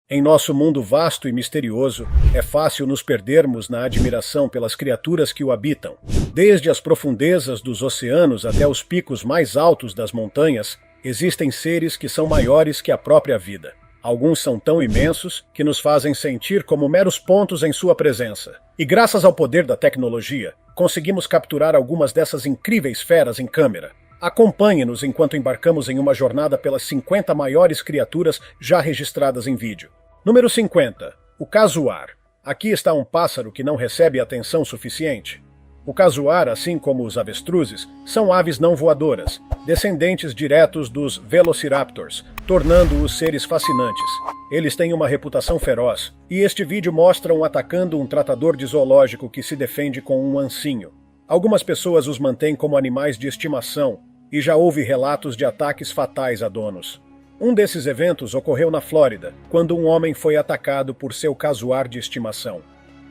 Em nosso mundo vasto e misterioso, é fácil nos perdermos na admiração pelas criaturas que o habitam. Desde as profundezas dos oceanos até os picos mais altos das montanhas, existem seres que são maiores que a própria vida. Alguns são tão imensos que nos fazem sentir como meros pontos em sua presença. E graças ao poder da tecnologia, conseguimos capturar algumas dessas incríveis feras em câmera. Acompanhe-nos enquanto embarcamos em uma jornada pelas 50 maiores criaturas já registradas em vídeo. Número 50. O casuar. Aqui está um pássaro que não recebe atenção suficiente. O casuar, assim como os avestruzes, são aves não voadoras, descendentes diretos dos velociraptors, tornando-os seres fascinantes. Eles têm uma reputação feroz, e este vídeo mostra atacando um tratador de zoológico que se defende com um ancinho. Algumas pessoas os mantêm como animais de estimação, e já houve relatos de ataques fatais a donos. Um desses eventos ocorreu na Flórida, quando um homem foi atacado por seu casuar de estimação.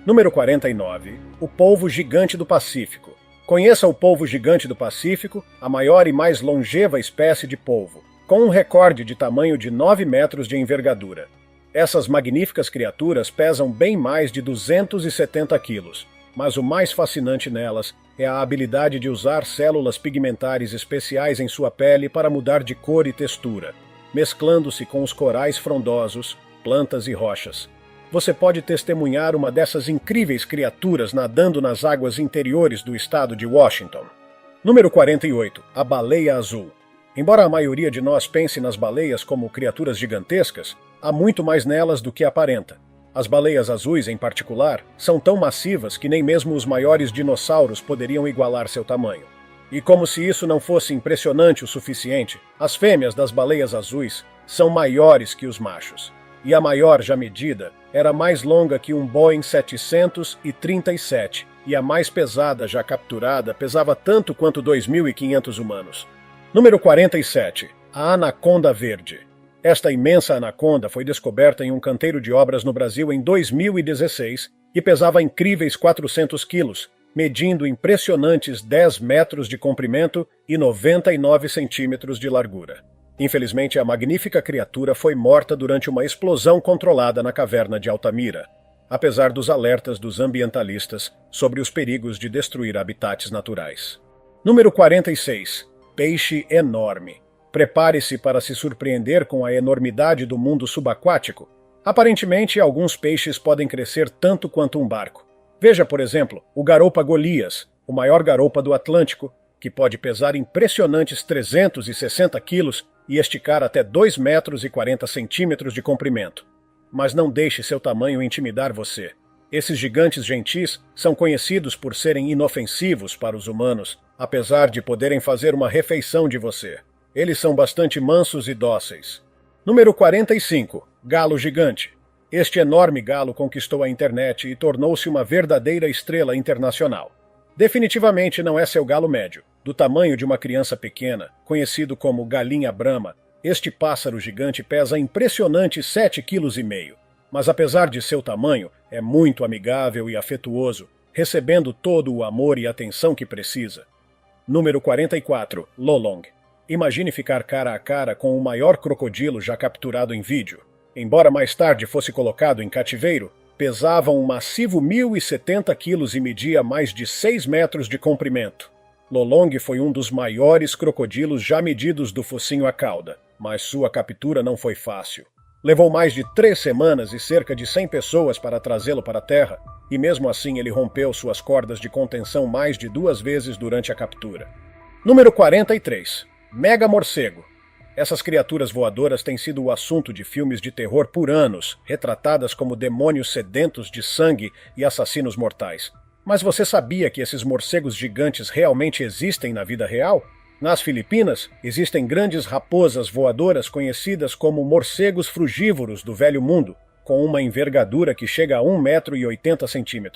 Número 49. O polvo gigante do Pacífico. Conheça o polvo gigante do Pacífico, a maior e mais longeva espécie de polvo, com um recorde de tamanho de 9 metros de envergadura. Essas magníficas criaturas pesam bem mais de 270 quilos, mas o mais fascinante nelas é a habilidade de usar células pigmentares especiais em sua pele para mudar de cor e textura, mesclando-se com os corais frondosos, plantas e rochas. Você pode testemunhar uma dessas incríveis criaturas nadando nas águas interiores do estado de Washington. Número 48. A baleia azul. Embora a maioria de nós pense nas baleias como criaturas gigantescas, há muito mais nelas do que aparenta. As baleias azuis, em particular, são tão massivas que nem mesmo os maiores dinossauros poderiam igualar seu tamanho. E como se isso não fosse impressionante o suficiente, as fêmeas das baleias azuis são maiores que os machos. E a maior já medida era mais longa que um Boeing 737, e a mais pesada já capturada pesava tanto quanto 2.500 humanos. Número 47. A anaconda verde. Esta imensa anaconda foi descoberta em um canteiro de obras no Brasil em 2016 e pesava incríveis 400 quilos, medindo impressionantes 10 metros de comprimento e 99 centímetros de largura. Infelizmente, a magnífica criatura foi morta durante uma explosão controlada na caverna de Altamira, apesar dos alertas dos ambientalistas sobre os perigos de destruir habitats naturais. Número 46. Peixe enorme. Prepare-se para se surpreender com a enormidade do mundo subaquático. Aparentemente, alguns peixes podem crescer tanto quanto um barco. Veja, por exemplo, o garoupa Golias, o maior garoupa do Atlântico, que pode pesar impressionantes 360 quilos e esticar até 2 metros e 40 centímetros de comprimento. Mas não deixe seu tamanho intimidar você. Esses gigantes gentis são conhecidos por serem inofensivos para os humanos, apesar de poderem fazer uma refeição de você. Eles são bastante mansos e dóceis. Número 45. Galo gigante. Este enorme galo conquistou a internet e tornou-se uma verdadeira estrela internacional. Definitivamente não é seu galo médio. Do tamanho de uma criança pequena, conhecido como galinha brahma, este pássaro gigante pesa impressionantes 7,5 kg. Mas apesar de seu tamanho, é muito amigável e afetuoso, recebendo todo o amor e atenção que precisa. Número 44. Lolong. Imagine ficar cara a cara com o maior crocodilo já capturado em vídeo. Embora mais tarde fosse colocado em cativeiro, pesava um massivo 1.070 quilos e media mais de 6 metros de comprimento. Lolong foi um dos maiores crocodilos já medidos do focinho à cauda, mas sua captura não foi fácil. Levou mais de 3 semanas e cerca de 100 pessoas para trazê-lo para a terra, e mesmo assim ele rompeu suas cordas de contenção mais de 2 vezes durante a captura. Número 43. Mega morcego. Essas criaturas voadoras têm sido o assunto de filmes de terror por anos, retratadas como demônios sedentos de sangue e assassinos mortais. Mas você sabia que esses morcegos gigantes realmente existem na vida real? Nas Filipinas, existem grandes raposas voadoras conhecidas como morcegos frugívoros do Velho Mundo, com uma envergadura que chega a 1,80 m.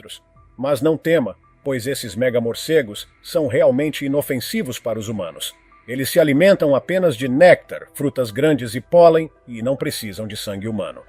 Mas não tema, pois esses mega-morcegos são realmente inofensivos para os humanos. Eles se alimentam apenas de néctar, frutas grandes e pólen e não precisam de sangue humano.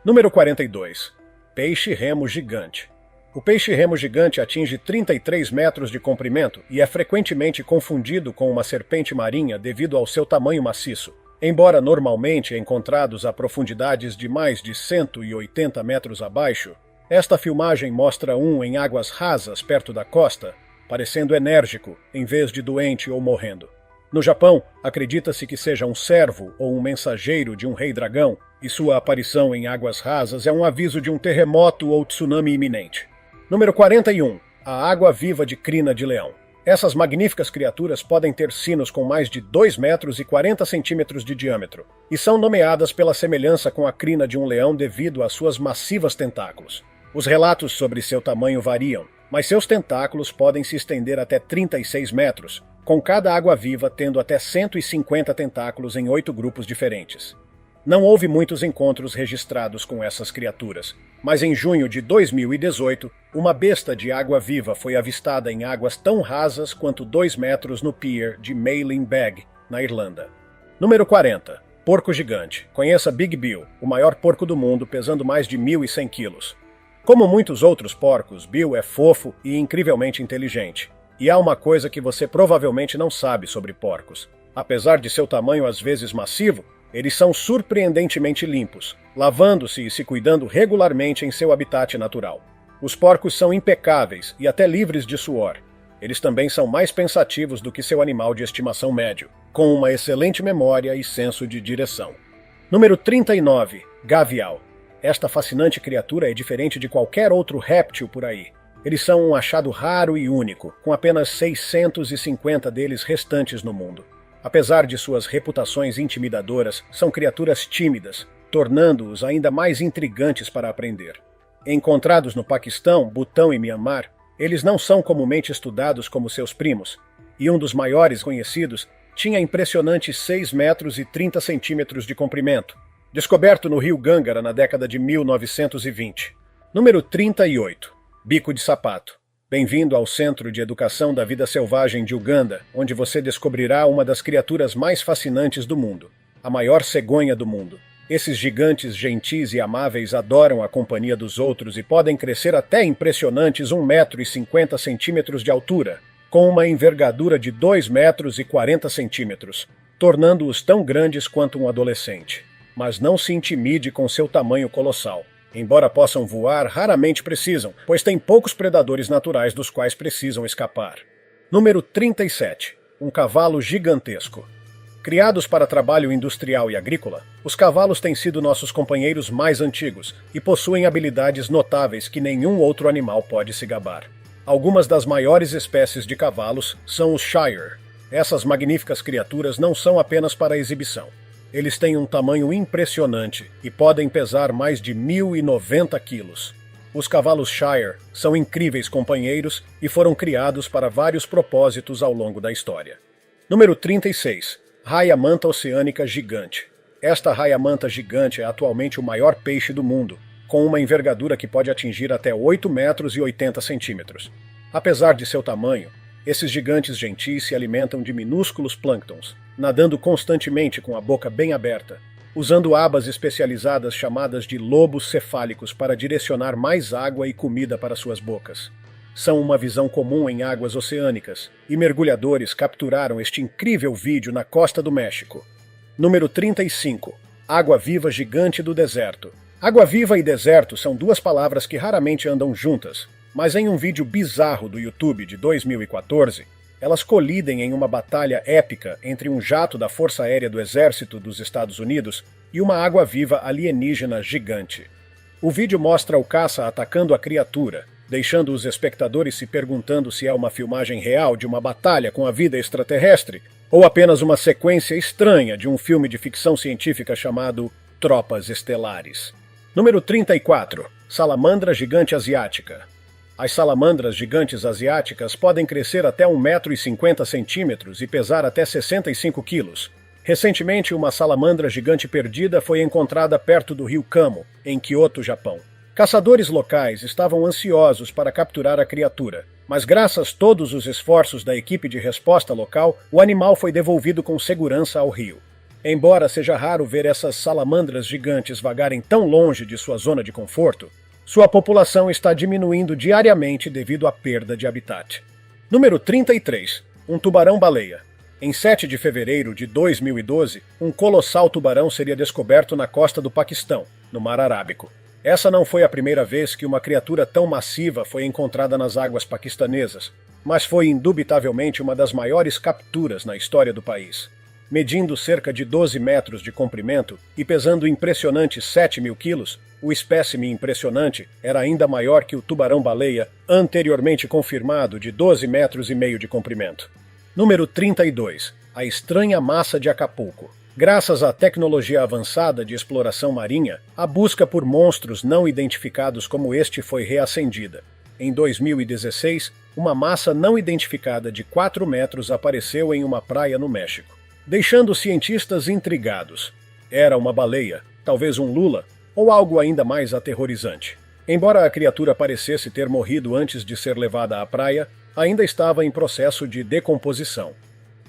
Número 42. Peixe-remo gigante. O peixe-remo gigante atinge 33 metros de comprimento e é frequentemente confundido com uma serpente marinha devido ao seu tamanho maciço. Embora normalmente encontrados a profundidades de mais de 180 metros abaixo, esta filmagem mostra um em águas rasas perto da costa, parecendo enérgico em vez de doente ou morrendo. No Japão, acredita-se que seja um servo ou um mensageiro de um rei-dragão, e sua aparição em águas rasas é um aviso de um terremoto ou tsunami iminente. Número 41. A água-viva de crina de leão. Essas magníficas criaturas podem ter sinos com mais de 2 metros e 40 centímetros de diâmetro, e são nomeadas pela semelhança com a crina de um leão devido às suas massivas tentáculos. Os relatos sobre seu tamanho variam, mas seus tentáculos podem se estender até 36 metros, com cada água-viva tendo até 150 tentáculos em 8 grupos diferentes. Não houve muitos encontros registrados com essas criaturas, mas em junho de 2018, uma besta de água-viva foi avistada em águas tão rasas quanto 2 metros no pier de Mailing Bag, na Irlanda. Número 40. Porco gigante. Conheça Big Bill, o maior porco do mundo, pesando mais de 1.100 quilos. Como muitos outros porcos, Bill é fofo e incrivelmente inteligente. E há uma coisa que você provavelmente não sabe sobre porcos. Apesar de seu tamanho às vezes massivo, eles são surpreendentemente limpos, lavando-se e se cuidando regularmente em seu habitat natural. Os porcos são impecáveis e até livres de suor. Eles também são mais pensativos do que seu animal de estimação médio, com uma excelente memória e senso de direção. Número 39. Gavial. Esta fascinante criatura é diferente de qualquer outro réptil por aí. Eles são um achado raro e único, com apenas 650 deles restantes no mundo. Apesar de suas reputações intimidadoras, são criaturas tímidas, tornando-os ainda mais intrigantes para aprender. Encontrados no Paquistão, Butão e Mianmar, eles não são comumente estudados como seus primos, e um dos maiores conhecidos tinha impressionantes 6 metros e 30 centímetros de comprimento, descoberto no rio Gângara na década de 1920. Número 38. Bico de sapato. Bem-vindo ao Centro de Educação da Vida Selvagem de Uganda, onde você descobrirá uma das criaturas mais fascinantes do mundo, a maior cegonha do mundo. Esses gigantes gentis e amáveis adoram a companhia dos outros e podem crescer até impressionantes 1,50 m de altura, com uma envergadura de 2,40 m, tornando-os tão grandes quanto um adolescente. Mas não se intimide com seu tamanho colossal. Embora possam voar, raramente precisam, pois têm poucos predadores naturais dos quais precisam escapar. Número 37. Um cavalo gigantesco. Criados para trabalho industrial e agrícola, os cavalos têm sido nossos companheiros mais antigos e possuem habilidades notáveis que nenhum outro animal pode se gabar. Algumas das maiores espécies de cavalos são os Shire. Essas magníficas criaturas não são apenas para exibição. Eles têm um tamanho impressionante e podem pesar mais de 1.090 quilos. Os cavalos Shire são incríveis companheiros e foram criados para vários propósitos ao longo da história. Número 36. Raia-manta oceânica gigante. Esta raia-manta gigante é atualmente o maior peixe do mundo, com uma envergadura que pode atingir até 8 metros e 80 centímetros. Apesar de seu tamanho, esses gigantes gentis se alimentam de minúsculos plânctons, nadando constantemente com a boca bem aberta, usando abas especializadas chamadas de lobos cefálicos para direcionar mais água e comida para suas bocas. São uma visão comum em águas oceânicas, e mergulhadores capturaram este incrível vídeo na costa do México. Número 35. Água-viva gigante do deserto. Água-viva e deserto são duas palavras que raramente andam juntas, mas em um vídeo bizarro do YouTube de 2014, elas colidem em uma batalha épica entre um jato da Força Aérea do Exército dos Estados Unidos e uma água-viva alienígena gigante. O vídeo mostra o caça atacando a criatura, deixando os espectadores se perguntando se é uma filmagem real de uma batalha com a vida extraterrestre ou apenas uma sequência estranha de um filme de ficção científica chamado Tropas Estelares. Número 34. Salamandra gigante asiática. As salamandras gigantes asiáticas podem crescer até 1,50 m e pesar até 65 quilos. Recentemente, uma salamandra gigante perdida foi encontrada perto do rio Kamo, em Kyoto, Japão. Caçadores locais estavam ansiosos para capturar a criatura, mas graças a todos os esforços da equipe de resposta local, o animal foi devolvido com segurança ao rio. Embora seja raro ver essas salamandras gigantes vagarem tão longe de sua zona de conforto, sua população está diminuindo diariamente devido à perda de habitat. Número 33. Um tubarão-baleia. Em 7 de fevereiro de 2012, um colossal tubarão seria descoberto na costa do Paquistão, no Mar Arábico. Essa não foi a primeira vez que uma criatura tão massiva foi encontrada nas águas paquistanesas, mas foi indubitavelmente uma das maiores capturas na história do país. Medindo cerca de 12 metros de comprimento e pesando impressionantes 7.000 quilos, o espécime impressionante era ainda maior que o tubarão-baleia, anteriormente confirmado de 12,5 metros de comprimento. Número 32. A estranha massa de Acapulco. Graças à tecnologia avançada de exploração marinha, a busca por monstros não identificados como este foi reacendida. Em 2016, uma massa não identificada de 4 metros apareceu em uma praia no México, deixando os cientistas intrigados. Era uma baleia, talvez um lula, ou algo ainda mais aterrorizante. Embora a criatura parecesse ter morrido antes de ser levada à praia, ainda estava em processo de decomposição.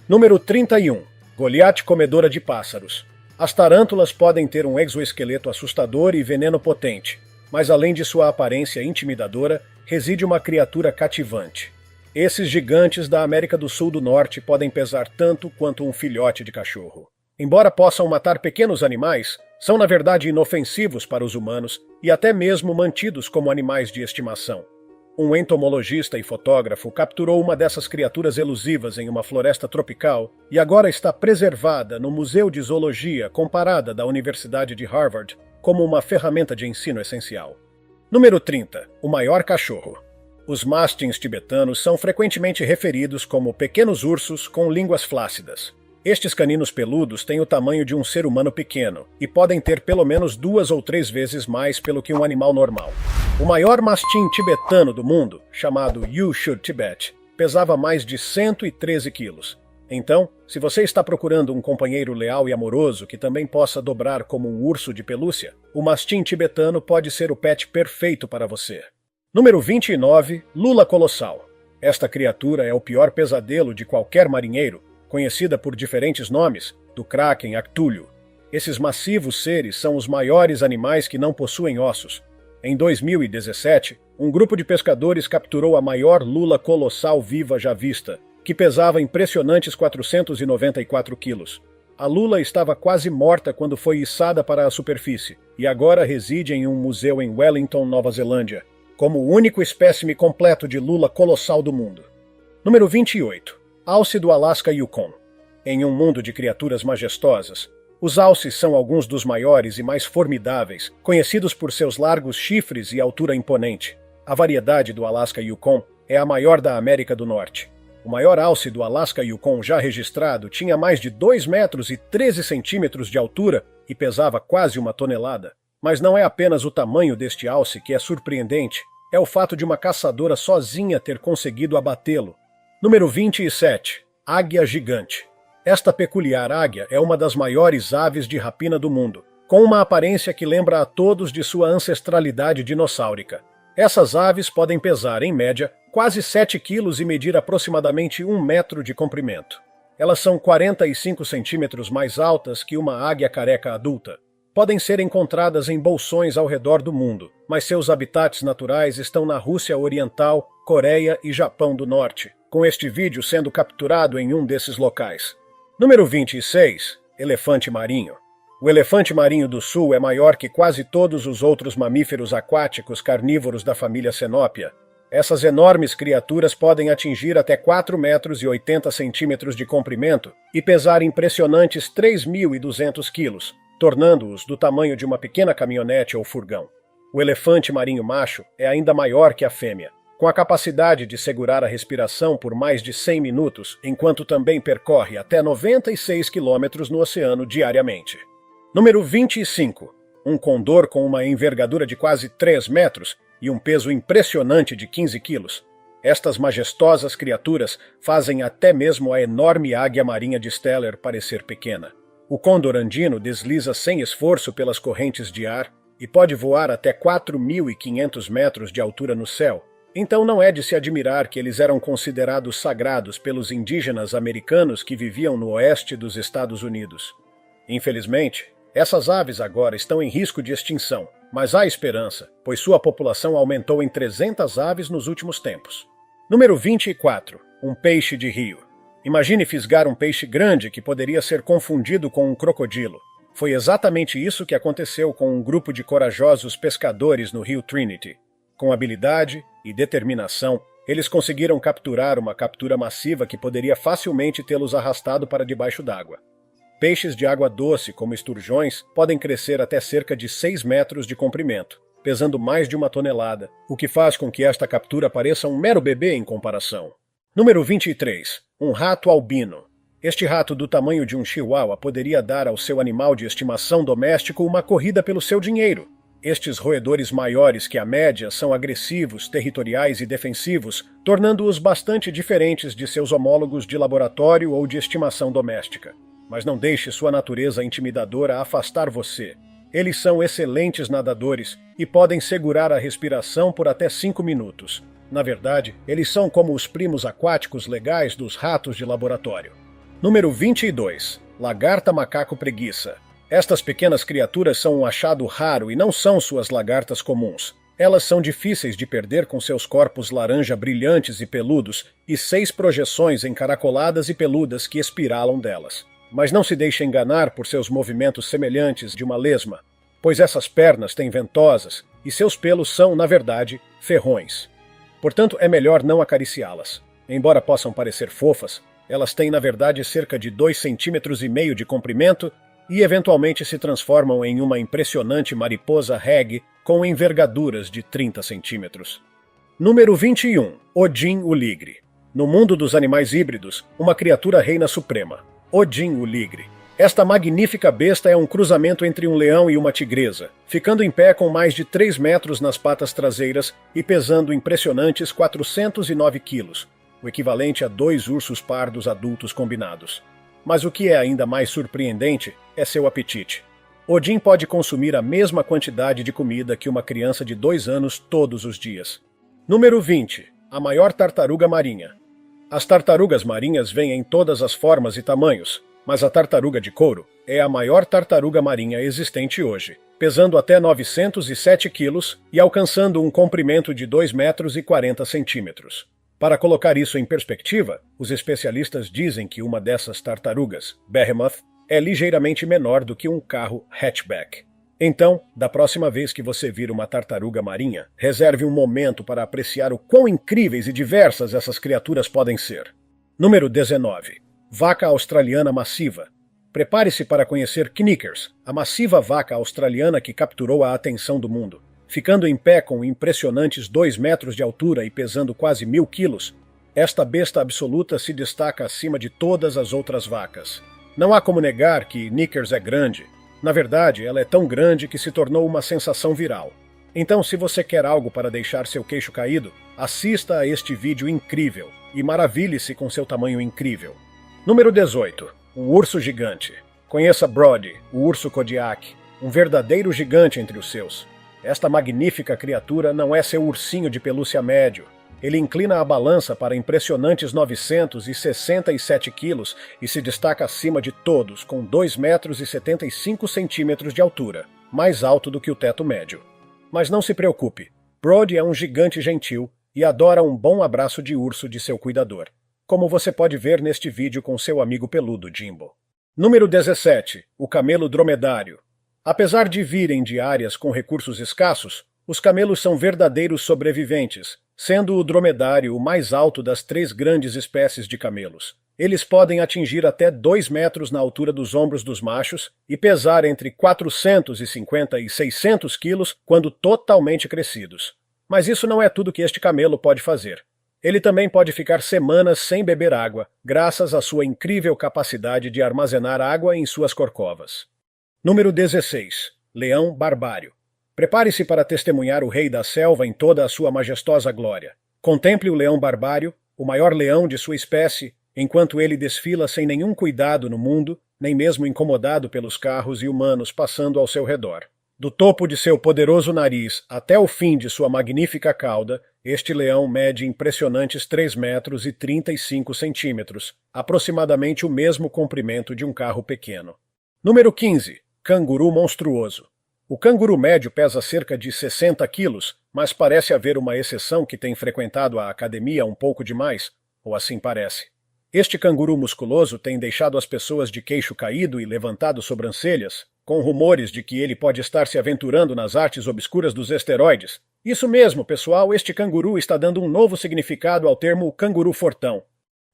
Número 31. Goliate comedora de pássaros. As tarântulas podem ter um exoesqueleto assustador e veneno potente, mas além de sua aparência intimidadora, reside uma criatura cativante. Esses gigantes da América do Sul do Norte podem pesar tanto quanto um filhote de cachorro. Embora possam matar pequenos animais, são na verdade inofensivos para os humanos e até mesmo mantidos como animais de estimação. Um entomologista e fotógrafo capturou uma dessas criaturas elusivas em uma floresta tropical e agora está preservada no Museu de Zoologia Comparada da Universidade de Harvard como uma ferramenta de ensino essencial. Número 30. O maior cachorro. Os mastins tibetanos são frequentemente referidos como pequenos ursos com línguas flácidas. Estes caninos peludos têm o tamanho de um ser humano pequeno e podem ter pelo menos 2 ou 3 vezes mais pelo que um animal normal. O maior mastim tibetano do mundo, chamado Yushu Tibet, pesava mais de 113 quilos. Então, se você está procurando um companheiro leal e amoroso que também possa dobrar como um urso de pelúcia, o mastim tibetano pode ser o pet perfeito para você. Número 29. Lula colossal. Esta criatura é o pior pesadelo de qualquer marinheiro, conhecida por diferentes nomes, do kraken a cthulhu. Esses massivos seres são os maiores animais que não possuem ossos. Em 2017, um grupo de pescadores capturou a maior lula colossal viva já vista, que pesava impressionantes 494 quilos. A lula estava quase morta quando foi içada para a superfície, e agora reside em um museu em Wellington, Nova Zelândia, como o único espécime completo de lula colossal do mundo. Número 28. Alce do Alasca Yukon. Em um mundo de criaturas majestosas, os alces são alguns dos maiores e mais formidáveis, conhecidos por seus largos chifres e altura imponente. A variedade do Alasca Yukon é a maior da América do Norte. O maior alce do Alasca Yukon já registrado tinha mais de 2 metros e 13 centímetros de altura e pesava quase 1 tonelada. Mas não é apenas o tamanho deste alce que é surpreendente, é o fato de uma caçadora sozinha ter conseguido abatê-lo. Número 27. Águia gigante. Esta peculiar águia é uma das maiores aves de rapina do mundo, com uma aparência que lembra a todos de sua ancestralidade dinossáurica. Essas aves podem pesar, em média, quase 7 quilos e medir aproximadamente 1 metro de comprimento. Elas são 45 centímetros mais altas que uma águia careca adulta. Podem ser encontradas em bolsões ao redor do mundo, mas seus habitats naturais estão na Rússia Oriental, Coreia e Japão do Norte, com este vídeo sendo capturado em um desses locais. Número 26. Elefante marinho. O elefante marinho do sul é maior que quase todos os outros mamíferos aquáticos carnívoros da família Cenópia. Essas enormes criaturas podem atingir até 4 metros e 80 centímetros de comprimento e pesar impressionantes 3.200 quilos, tornando-os do tamanho de uma pequena caminhonete ou furgão. O elefante marinho macho é ainda maior que a fêmea, com a capacidade de segurar a respiração por mais de 100 minutos, enquanto também percorre até 96 quilômetros no oceano diariamente. Número 25. Um condor com uma envergadura de quase 3 metros e um peso impressionante de 15 quilos. Estas majestosas criaturas fazem até mesmo a enorme águia marinha de Steller parecer pequena. O condor andino desliza sem esforço pelas correntes de ar e pode voar até 4.500 metros de altura no céu. Então não é de se admirar que eles eram considerados sagrados pelos indígenas americanos que viviam no oeste dos Estados Unidos. Infelizmente, essas aves agora estão em risco de extinção, mas há esperança, pois sua população aumentou em 300 aves nos últimos tempos. Número 24. Um peixe de rio. Imagine fisgar um peixe grande que poderia ser confundido com um crocodilo. Foi exatamente isso que aconteceu com um grupo de corajosos pescadores no rio Trinity. Com habilidade e determinação, eles conseguiram capturar uma captura massiva que poderia facilmente tê-los arrastado para debaixo d'água. Peixes de água doce, como esturjões, podem crescer até cerca de 6 metros de comprimento, pesando mais de 1 tonelada, o que faz com que esta captura pareça um mero bebê em comparação. Número 23. Um rato albino. Este rato do tamanho de um chihuahua poderia dar ao seu animal de estimação doméstico uma corrida pelo seu dinheiro. Estes roedores maiores que a média são agressivos, territoriais e defensivos, tornando-os bastante diferentes de seus homólogos de laboratório ou de estimação doméstica. Mas não deixe sua natureza intimidadora afastar você. Eles são excelentes nadadores e podem segurar a respiração por até 5 minutos. Na verdade, eles são como os primos aquáticos legais dos ratos de laboratório. Número 22. Lagarta macaco preguiça. Estas pequenas criaturas são um achado raro e não são suas lagartas comuns. Elas são difíceis de perder com seus corpos laranja brilhantes e peludos e 6 projeções encaracoladas e peludas que espiralam delas. Mas não se deixe enganar por seus movimentos semelhantes de uma lesma, pois essas pernas têm ventosas e seus pelos são, na verdade, ferrões. Portanto, é melhor não acariciá-las. Embora possam parecer fofas, elas têm, na verdade, cerca de 2,5 cm de comprimento e eventualmente se transformam em uma impressionante mariposa reggae com envergaduras de 30 centímetros. Número 21. Odin o Ligre. No mundo dos animais híbridos, uma criatura reina suprema. Odin o Ligre. Esta magnífica besta é um cruzamento entre um leão e uma tigresa, ficando em pé com mais de 3 metros nas patas traseiras e pesando impressionantes 409 quilos, o equivalente a 2 ursos pardos adultos combinados. Mas o que é ainda mais surpreendente é seu apetite. Odin pode consumir a mesma quantidade de comida que uma criança de 2 anos todos os dias. Número 20. A maior tartaruga marinha. As tartarugas marinhas vêm em todas as formas e tamanhos, mas a tartaruga de couro é a maior tartaruga marinha existente hoje, pesando até 907 quilos e alcançando um comprimento de 2 metros e 40 centímetros. Para colocar isso em perspectiva, os especialistas dizem que uma dessas tartarugas, Behemoth, é ligeiramente menor do que um carro hatchback. Então, da próxima vez que você vir uma tartaruga marinha, reserve um momento para apreciar o quão incríveis e diversas essas criaturas podem ser. Número 19. Vaca australiana massiva. Prepare-se para conhecer Knickers, a massiva vaca australiana que capturou a atenção do mundo. Ficando em pé com impressionantes 2 metros de altura e pesando quase 1.000 quilos, esta besta absoluta se destaca acima de todas as outras vacas. Não há como negar que Knickers é grande. Na verdade, ela é tão grande que se tornou uma sensação viral. Então, se você quer algo para deixar seu queixo caído, assista a este vídeo incrível e maravilhe-se com seu tamanho incrível. Número 18. Um urso gigante. Conheça Brody, o urso Kodiak, um verdadeiro gigante entre os seus. Esta magnífica criatura não é seu ursinho de pelúcia médio. Ele inclina a balança para impressionantes 967 quilos e se destaca acima de todos, com 2 metros e 75 centímetros de altura, mais alto do que o teto médio. Mas não se preocupe, Brody é um gigante gentil e adora um bom abraço de urso de seu cuidador, como você pode ver neste vídeo com seu amigo peludo Jimbo. Número 17. O camelo dromedário. Apesar de virem de áreas com recursos escassos, os camelos são verdadeiros sobreviventes, sendo o dromedário o mais alto das 3 grandes espécies de camelos. Eles podem atingir até 2 metros na altura dos ombros dos machos e pesar entre 450 e 600 quilos quando totalmente crescidos. Mas isso não é tudo que este camelo pode fazer. Ele também pode ficar semanas sem beber água, graças à sua incrível capacidade de armazenar água em suas corcovas. Número 16. Leão barbário. Prepare-se para testemunhar o rei da selva em toda a sua majestosa glória. Contemple o leão barbário, o maior leão de sua espécie, enquanto ele desfila sem nenhum cuidado no mundo, nem mesmo incomodado pelos carros e humanos passando ao seu redor. Do topo de seu poderoso nariz até o fim de sua magnífica cauda, este leão mede impressionantes 3 metros e 35 centímetros, aproximadamente o mesmo comprimento de um carro pequeno. Número 15. Canguru monstruoso. O canguru médio pesa cerca de 60 quilos, mas parece haver uma exceção que tem frequentado a academia um pouco demais, ou assim parece. Este canguru musculoso tem deixado as pessoas de queixo caído e levantado sobrancelhas, com rumores de que ele pode estar se aventurando nas artes obscuras dos esteroides. Isso mesmo, pessoal, este canguru está dando um novo significado ao termo canguru fortão.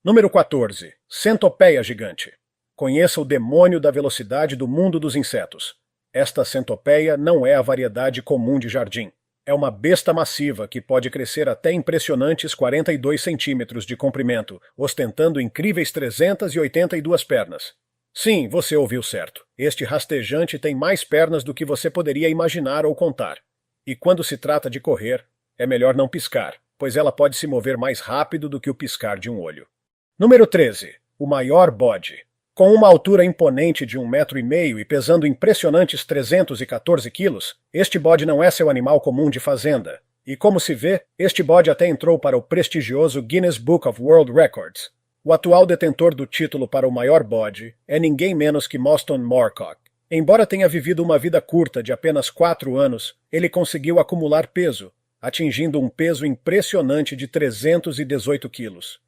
Número 14. Centopeia gigante. Conheça o demônio da velocidade do mundo dos insetos. Esta centopeia não é a variedade comum de jardim. É uma besta massiva que pode crescer até impressionantes 42 centímetros de comprimento, ostentando incríveis 382 pernas. Sim, você ouviu certo. Este rastejante tem mais pernas do que você poderia imaginar ou contar. E quando se trata de correr, é melhor não piscar, pois ela pode se mover mais rápido do que o piscar de um olho. Número 13. O maior bode. Com uma altura imponente de 1,5 metro e pesando impressionantes 314 quilos, este bode não é seu animal comum de fazenda. E como se vê, este bode até entrou para o prestigioso Guinness Book of World Records. O atual detentor do título para o maior bode é ninguém menos que Mostyn Moorcock. Embora tenha vivido uma vida curta de apenas 4 anos, ele conseguiu acumular peso, atingindo um peso impressionante de 318 quilos.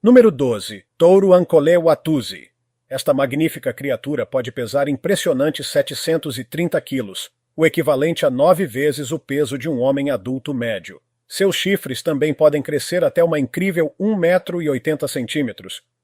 Número 12. Touro Ankole Watusi. Esta magnífica criatura pode pesar impressionantes 730 quilos, o equivalente a 9 vezes o peso de um homem adulto médio. Seus chifres também podem crescer até uma incrível 1,80 m,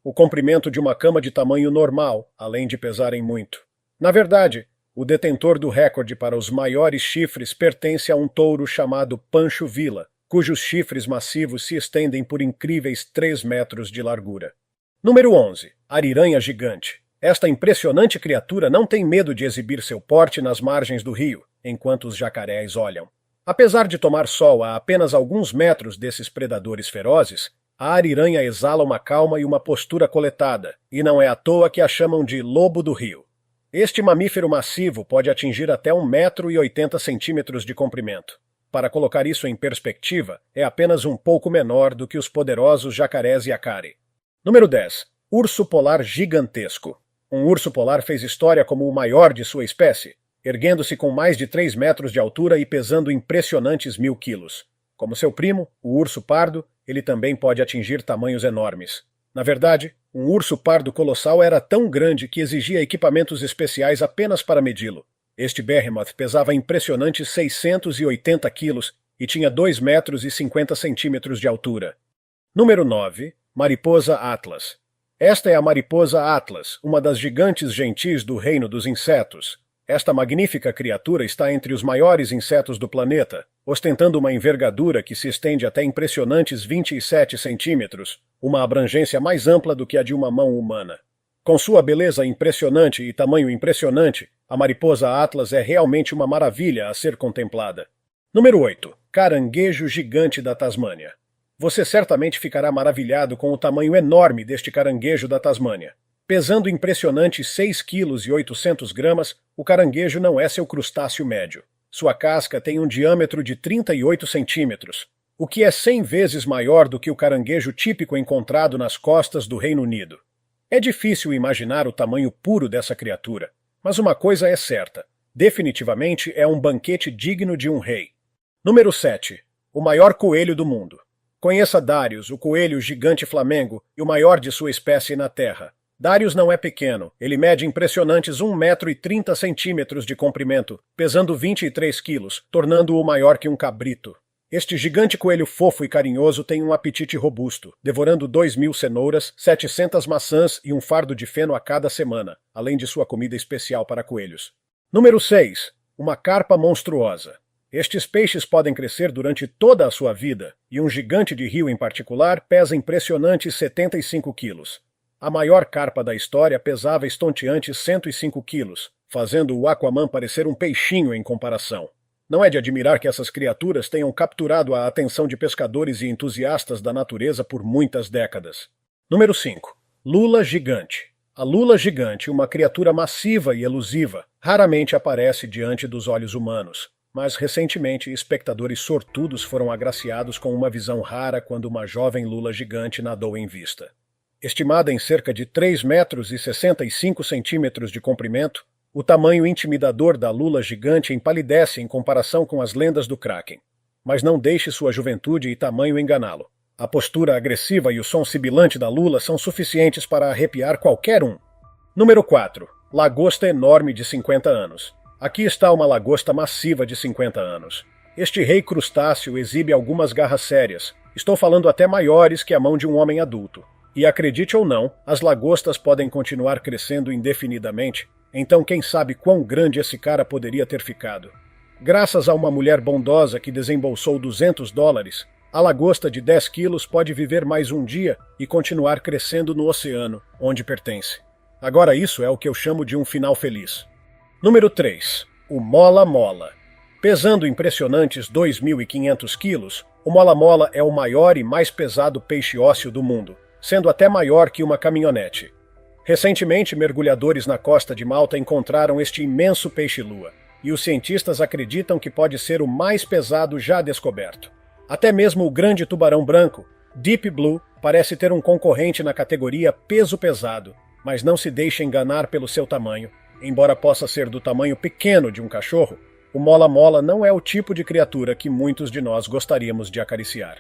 o comprimento de uma cama de tamanho normal, além de pesarem muito. Na verdade, o detentor do recorde para os maiores chifres pertence a um touro chamado Pancho Villa, cujos chifres massivos se estendem por incríveis 3 metros de largura. Número 11. Ariranha gigante. Esta impressionante criatura não tem medo de exibir seu porte nas margens do rio, enquanto os jacarés olham. Apesar de tomar sol a apenas alguns metros desses predadores ferozes, a ariranha exala uma calma e uma postura coletada, e não é à toa que a chamam de lobo do rio. Este mamífero massivo pode atingir até 1,80 m de comprimento. Para colocar isso em perspectiva, é apenas um pouco menor do que os poderosos jacarés Yacare. Número 10. Urso polar gigantesco. Um urso polar fez história como o maior de sua espécie, erguendo-se com mais de 3 metros de altura e pesando impressionantes 1.000 quilos. Como seu primo, o urso pardo, ele também pode atingir tamanhos enormes. Na verdade, um urso pardo colossal era tão grande que exigia equipamentos especiais apenas para medi-lo. Este behemoth pesava impressionantes 680 quilos e tinha 2 metros e 50 centímetros de altura. Número 9. Mariposa Atlas. Esta é a mariposa Atlas, uma das gigantes gentis do reino dos insetos. Esta magnífica criatura está entre os maiores insetos do planeta, ostentando uma envergadura que se estende até impressionantes 27 centímetros, uma abrangência mais ampla do que a de uma mão humana. Com sua beleza impressionante e tamanho impressionante, a mariposa Atlas é realmente uma maravilha a ser contemplada. Número 8. Caranguejo gigante da Tasmânia. Você certamente ficará maravilhado com o tamanho enorme deste caranguejo da Tasmânia. Pesando impressionantes 6,8 kg, o caranguejo não é seu crustáceo médio. Sua casca tem um diâmetro de 38 centímetros, o que é 100 vezes maior do que o caranguejo típico encontrado nas costas do Reino Unido. É difícil imaginar o tamanho puro dessa criatura, mas uma coisa é certa: definitivamente é um banquete digno de um rei. Número 7. O maior coelho do mundo. Conheça Darius, o coelho gigante flamengo e o maior de sua espécie na Terra. Darius não é pequeno, ele mede impressionantes 1,30 m de comprimento, pesando 23 quilos, tornando-o maior que um cabrito. Este gigante coelho fofo e carinhoso tem um apetite robusto, devorando 2.000 cenouras, 700 maçãs e um fardo de feno a cada semana, além de sua comida especial para coelhos. Número 6. Uma carpa monstruosa. Estes peixes podem crescer durante toda a sua vida, e um gigante de rio em particular pesa impressionantes 75 quilos. A maior carpa da história pesava estonteantes 105 quilos, fazendo o Aquaman parecer um peixinho em comparação. Não é de admirar que essas criaturas tenham capturado a atenção de pescadores e entusiastas da natureza por muitas décadas. Número 5. Lula gigante. A lula gigante, uma criatura massiva e elusiva, raramente aparece diante dos olhos humanos. Mas, recentemente, espectadores sortudos foram agraciados com uma visão rara quando uma jovem lula gigante nadou em vista. Estimada em cerca de 3 metros e 65 centímetros de comprimento, o tamanho intimidador da lula gigante empalidece em comparação com as lendas do Kraken. Mas não deixe sua juventude e tamanho enganá-lo. A postura agressiva e o som sibilante da lula são suficientes para arrepiar qualquer um. Número 4. Lagosta enorme de 50 anos. Aqui está uma lagosta massiva de 50 anos. Este rei crustáceo exibe algumas garras sérias. Estou falando até maiores que a mão de um homem adulto. E acredite ou não, as lagostas podem continuar crescendo indefinidamente, então quem sabe quão grande esse cara poderia ter ficado. Graças a uma mulher bondosa que desembolsou $200, a lagosta de 10 quilos pode viver mais um dia e continuar crescendo no oceano, onde pertence. Agora isso é o que eu chamo de um final feliz. Número 3. O mola-mola. Pesando impressionantes 2.500 quilos, o mola-mola é o maior e mais pesado peixe ósseo do mundo, sendo até maior que uma caminhonete. Recentemente, mergulhadores na costa de Malta encontraram este imenso peixe-lua, e os cientistas acreditam que pode ser o mais pesado já descoberto. Até mesmo o grande tubarão branco, Deep Blue, parece ter um concorrente na categoria peso pesado, mas não se deixe enganar pelo seu tamanho. Embora possa ser do tamanho pequeno de um cachorro, o mola-mola não é o tipo de criatura que muitos de nós gostaríamos de acariciar.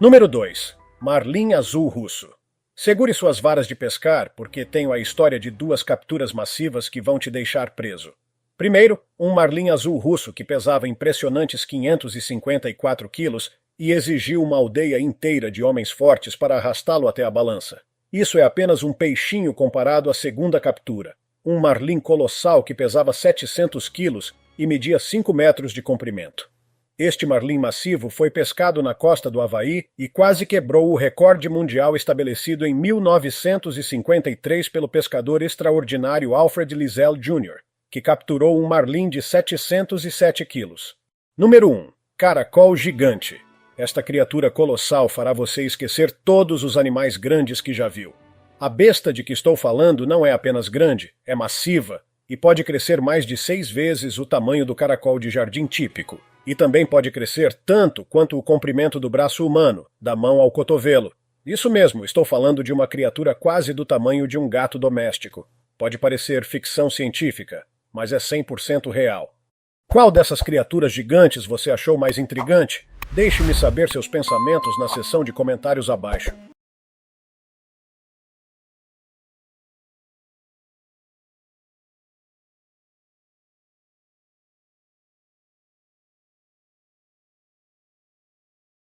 Número 2. Marlim azul russo. Segure suas varas de pescar, porque tenho a história de 2 capturas massivas que vão te deixar preso. Primeiro, um marlim azul russo que pesava impressionantes 554 quilos e exigiu uma aldeia inteira de homens fortes para arrastá-lo até a balança. Isso é apenas um peixinho comparado à segunda captura. Um marlim colossal que pesava 700 quilos e media 5 metros de comprimento. Este marlim massivo foi pescado na costa do Havaí e quase quebrou o recorde mundial estabelecido em 1953 pelo pescador extraordinário Alfred Liesel Jr., que capturou um marlim de 707 quilos. Número 1. Caracol gigante. Esta criatura colossal fará você esquecer todos os animais grandes que já viu. A besta de que estou falando não é apenas grande, é massiva e pode crescer mais de 6 vezes o tamanho do caracol de jardim típico. E também pode crescer tanto quanto o comprimento do braço humano, da mão ao cotovelo. Isso mesmo, estou falando de uma criatura quase do tamanho de um gato doméstico. Pode parecer ficção científica, mas é 100% real. Qual dessas criaturas gigantes você achou mais intrigante? Deixe-me saber seus pensamentos na seção de comentários abaixo.